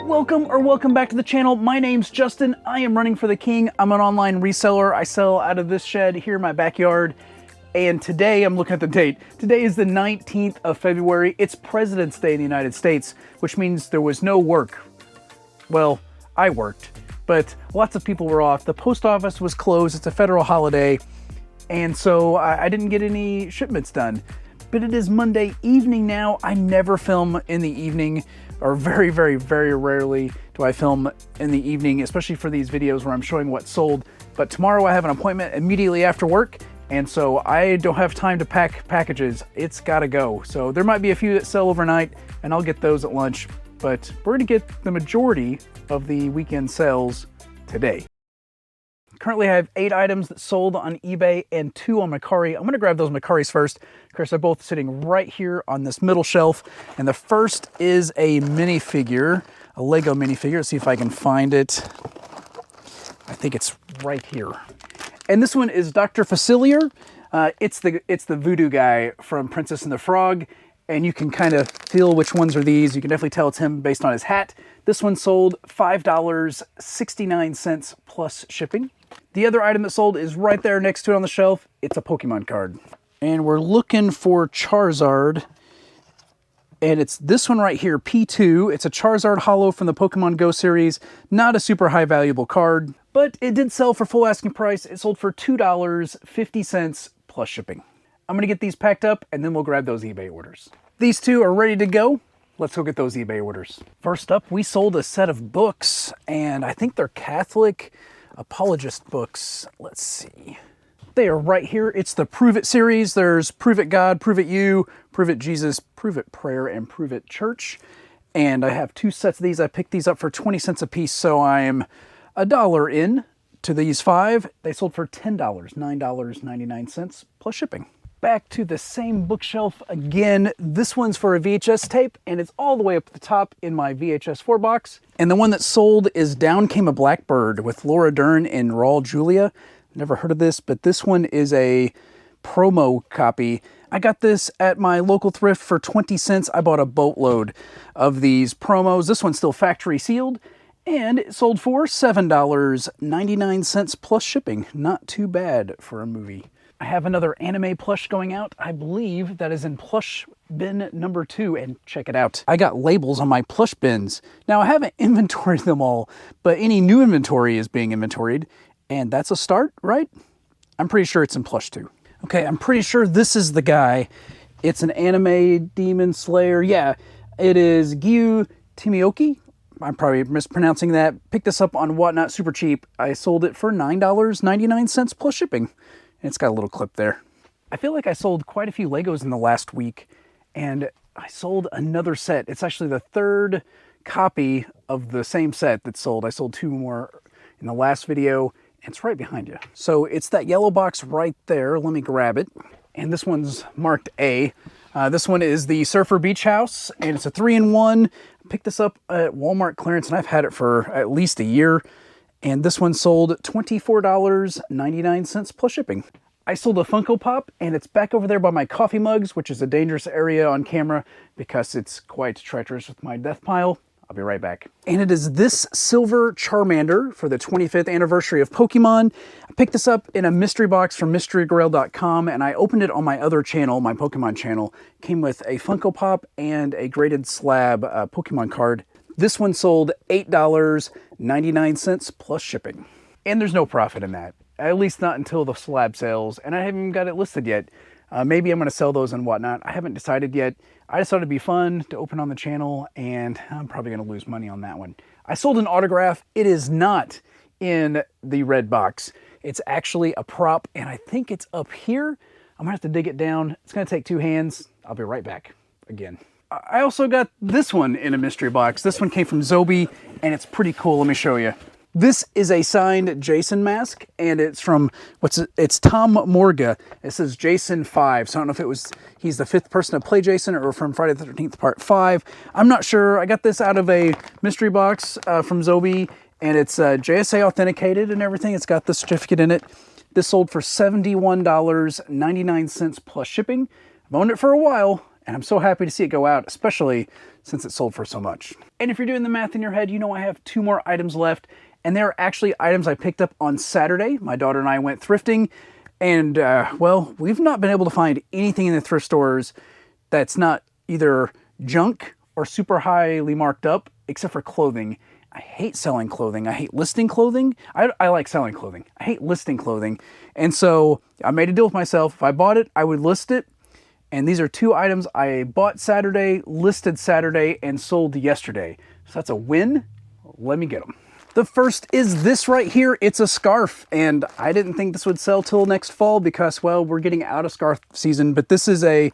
Welcome back to the channel. My name's Justin. I am running for the king. I'm an online reseller. I sell out of this shed here in my backyard. And today, I'm looking at the date. Today is the 19th of February. It's President's Day in the United States, which means there was no work. Well, I worked, but lots of people were off. The post office was closed. It's a federal holiday. And so I didn't get any shipments done. But it is Monday evening now. I never film in the evening, or very rarely do I film in the evening, especially for these videos where I'm showing what's sold. But tomorrow I have an appointment immediately after work, and so I don't have time to pack packages. It's gotta go. So there might be a few that sell overnight, and I'll get those at lunch, but we're gonna get the majority of the weekend sales today. Currently I have 8 items that sold on eBay and 2 on Mercari. I'm gonna grab those Mercaris first. Of course, they're both sitting right here on this middle shelf. And the first is a minifigure, a Lego minifigure. Let's see if I can find it. I think it's right here. And this one is Dr. Facilier. It's the voodoo guy from Princess and the Frog. And you can kind of feel which ones are these. You can definitely tell it's him based on his hat. This one sold $5.69 plus shipping. The other item that sold is right there next to it on the shelf. It's a Pokemon card. And we're looking for Charizard. And it's this one right here, P2. It's a Charizard Holo from the Pokemon Go series. Not a super high valuable card, but it did sell for full asking price. It sold for $2.50 plus shipping. I'm gonna get these packed up and then we'll grab those eBay orders. These 2 are ready to go. Let's go get those eBay orders. First up, we sold a set of books, and I think they're Catholic apologist books. Let's see. They are right here. It's the Prove It series. There's Prove It God, Prove It You, Prove It Jesus, Prove It Prayer, and Prove It Church. And I have 2 sets of these. I picked these up for 20 cents a piece, so I'm $1 in to these 5. They sold for $10, $9.99 plus shipping. Back to the same bookshelf again. This one's for a VHS tape, and it's all the way up at the top in my VHS 4 box. And the one that sold is Down Came a Blackbird with Laura Dern and Raul Julia. Never heard of this, but this one is a promo copy. I got this at my local thrift for 20 cents. I bought a boatload of these promos. This one's still factory sealed, and it sold for $7.99 plus shipping. Not too bad for a movie. I have another anime plush going out. I believe that is in plush bin number 2, and check it out. I got labels on my plush bins. Now I haven't inventoried them all, but any new inventory is being inventoried, and that's a start, right? I'm pretty sure it's in plush 2. Okay, I'm pretty sure this is the guy. It's an anime demon slayer. Yeah, it is Gyu Timioki. I'm probably mispronouncing that. Picked this up on Whatnot super cheap. I sold it for $9.99 plus shipping. It's got a little clip there. I feel like I sold quite a few Legos in the last week, and I sold another set. It's actually the 3rd copy of the same set that sold. I sold 2 more in the last video, and it's right behind you. So it's that yellow box right there. Let me grab it. And this one's marked A. This one is the Surfer Beach House, and it's a 3-in-1. I picked this up at Walmart clearance, and I've had it for at least a year. And this one sold $24.99 plus shipping. I sold a Funko Pop, and it's back over there by my coffee mugs, which is a dangerous area on camera because it's quite treacherous with my death pile. I'll be right back. And it is this silver Charmander for the 25th anniversary of Pokemon. I picked this up in a mystery box from mysterygrail.com, and I opened it on my other channel, my Pokemon channel. It came with a Funko Pop and a graded slab Pokemon card. This one sold $8.99 plus shipping. And there's no profit in that, at least not until the slab sales, and I haven't even got it listed yet. Maybe I'm going to sell those and whatnot. I haven't decided yet. I just thought it'd be fun to open on the channel, and I'm probably going to lose money on that one. I sold an autograph. It is not in the red box. It's actually a prop, and I think it's up here. I'm going to have to dig it down. It's going to take 2 hands. I'll be right back again. I also got this one in a mystery box. This one came from Zobi, and it's pretty cool. Let me show you. This is a signed Jason mask, and it's from, it's Tom Morga. It says Jason 5, so I don't know if he's the 5th person to play Jason or from Friday the 13th Part 5. I'm not sure. I got this out of a mystery box from Zobi, and it's JSA authenticated and everything. It's got the certificate in it. This sold for $71.99 plus shipping. I've owned it for a while, and I'm so happy to see it go out, especially since it sold for so much. And if you're doing the math in your head, you know I have 2 more items left, and they're actually items I picked up on Saturday. My daughter and I went thrifting, and well, we've not been able to find anything in the thrift stores that's not either junk or super highly marked up, except for clothing. I hate selling clothing. I hate listing clothing. I like selling clothing. I hate listing clothing. And so I made a deal with myself. If I bought it, I would list it. And these are 2 items I bought Saturday, listed Saturday, and sold yesterday. So that's a win. Let me get them. The first is this right here. It's a scarf, and I didn't think this would sell till next fall because, well, we're getting out of scarf season, but this is a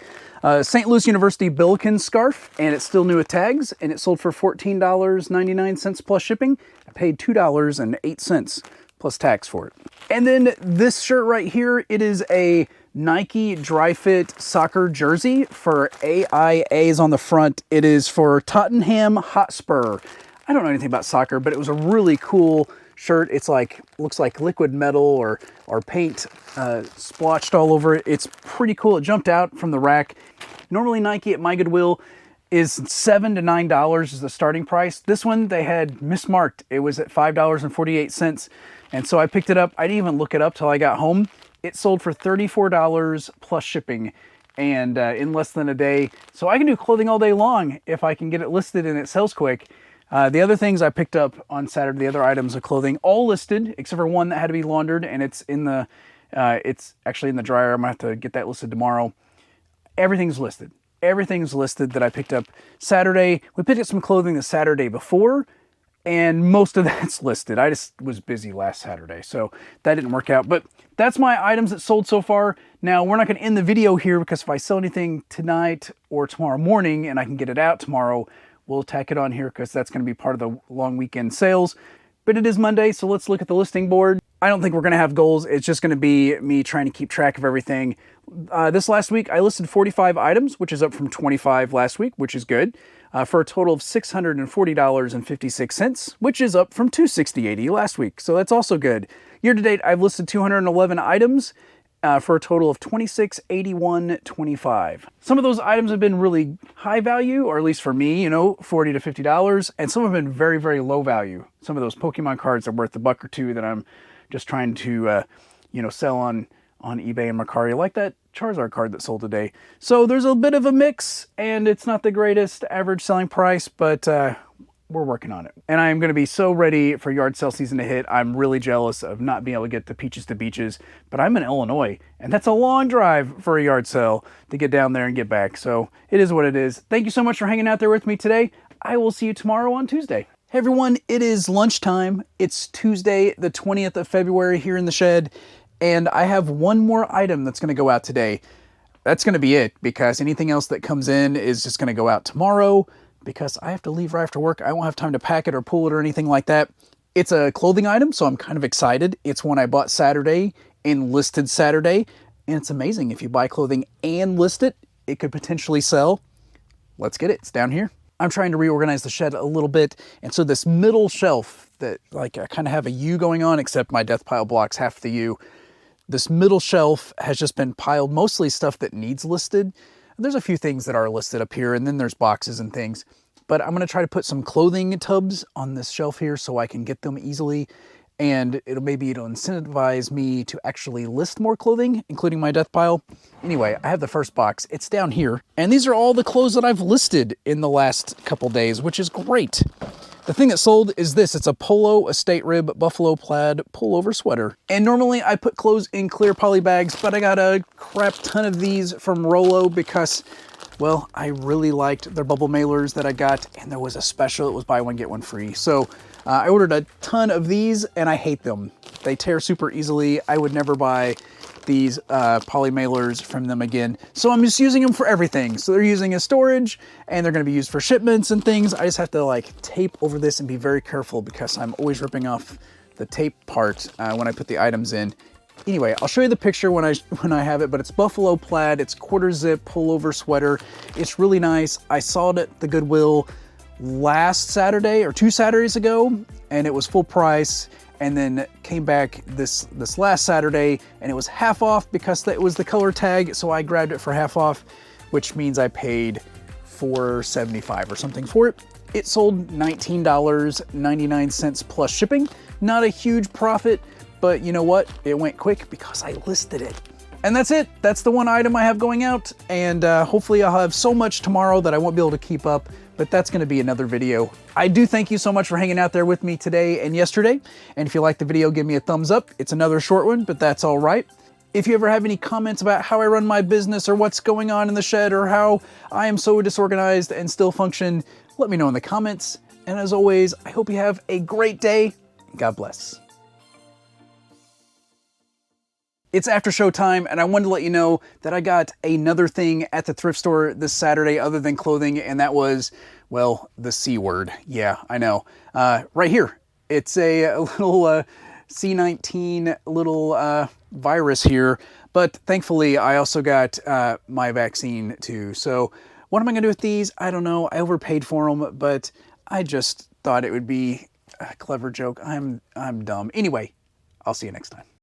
St. Louis University Billiken scarf, and it's still new with tags, and it sold for $14.99 plus shipping. I paid $2.08 plus tax for it. And then this shirt right here, it is a Nike Dry Fit soccer jersey for AIAs on the front. It is for Tottenham Hotspur. I don't know anything about soccer, but it was a really cool shirt. It's like, looks like liquid metal or paint splotched all over it. It's pretty cool. It jumped out from the rack. Normally Nike at my Goodwill is $7 to $9 is the starting price. This one they had mismarked. It was at $5.48. And so I picked it up. I didn't even look it up till I got home. It sold for $34 plus shipping, and in less than a day. So I can do clothing all day long if I can get it listed and it sells quick. The other things I picked up on Saturday, the other items of clothing, all listed except for one that had to be laundered, and it's actually in the dryer. I'm gonna have to get that listed tomorrow. Everything's listed. Everything's listed that I picked up Saturday. We picked up some clothing the Saturday before, and most of that's listed. I just was busy last Saturday, so that didn't work out. But that's my items that sold so far. Now, we're not going to end the video here because if I sell anything tonight or tomorrow morning and I can get it out tomorrow, we'll tack it on here because that's going to be part of the long weekend sales. But it is Monday, so let's look at the listing board. I don't think we're going to have goals. It's just going to be me trying to keep track of everything. This last week, I listed 45 items, which is up from 25 last week, which is good, for a total of $640.56, which is up from $260.80 last week. So that's also good. Year to date, I've listed 211 items for a total of $2681.25. Some of those items have been really high value, or at least for me, you know, $40 to $50, and some have been very, very low value. Some of those Pokemon cards are worth $1 or $2 that I'm just trying to, you know, sell on eBay and Mercari, like that Charizard card that sold today. So there's a bit of a mix, and it's not the greatest average selling price, but we're working on it. And I'm going to be so ready for yard sale season to hit. I'm really jealous of not being able to get the Peaches to Beaches, but I'm in Illinois, and that's a long drive for a yard sale to get down there and get back. So it is what it is. Thank you so much for hanging out there with me today. I will see you tomorrow on Tuesday. Hey everyone, it is lunchtime. It's Tuesday, the 20th of February here in the shed, and I have one more item that's going to go out today. That's going to be it, because anything else that comes in is just going to go out tomorrow, because I have to leave right after work. I won't have time to pack it or pull it or anything like that. It's a clothing item, so I'm kind of excited. It's one I bought Saturday and listed Saturday, and it's amazing. If you buy clothing and list it, it could potentially sell. Let's get it. It's down here. I'm trying to reorganize the shed a little bit, and so this middle shelf that, like, I kind of have a U going on, except my death pile blocks half the U. This middle shelf has just been piled, mostly stuff that needs listed. There's a few things that are listed up here, and then there's boxes and things. But I'm going to try to put some clothing tubs on this shelf here so I can get them easily. And it'll incentivize me to actually list more clothing, including my death pile. Anyway, I have the first box. It's down here. And these are all the clothes that I've listed in the last couple days, which is great. The thing that sold is this. It's a polo estate rib buffalo plaid pullover sweater. And normally I put clothes in clear poly bags, but I got a crap ton of these from Rollo because, well, I really liked their bubble mailers that I got, and there was a special. It was buy one, get one free. So I ordered a ton of these, and I hate them. They tear super easily. I would never buy these poly mailers from them again. So I'm just using them for everything. So they're using as storage, and they're going to be used for shipments and things. I just have to like tape over this and be very careful because I'm always ripping off the tape part when I put the items in. Anyway, I'll show you the picture when I have it, but it's buffalo plaid. It's quarter zip pullover sweater. It's really nice. I saw it at the Goodwill last Saturday or 2 Saturdays ago, and it was full price. And then came back this last Saturday, and it was half off because it was the color tag. So I grabbed it for half off. which means I paid $4.75 or something for it. It sold $19.99 plus shipping. Not a huge profit, but you know what? It went quick because I listed it. And that's it. That's the one item I have going out. And hopefully I'll have so much tomorrow that I won't be able to keep up, but that's gonna be another video. I do thank you so much for hanging out there with me today and yesterday. And if you liked the video, give me a thumbs up. It's another short one, but that's all right. If you ever have any comments about how I run my business or what's going on in the shed or how I am so disorganized and still function, let me know in the comments. And as always, I hope you have a great day. God bless. It's after show time, and I wanted to let you know that I got another thing at the thrift store this Saturday other than clothing, and that was, well, the C word. Yeah, I know. Right here. It's a little C19 little virus here, but thankfully I also got my vaccine too. So what am I gonna do with these? I don't know. I overpaid for them, but I just thought it would be a clever joke. I'm dumb. Anyway, I'll see you next time.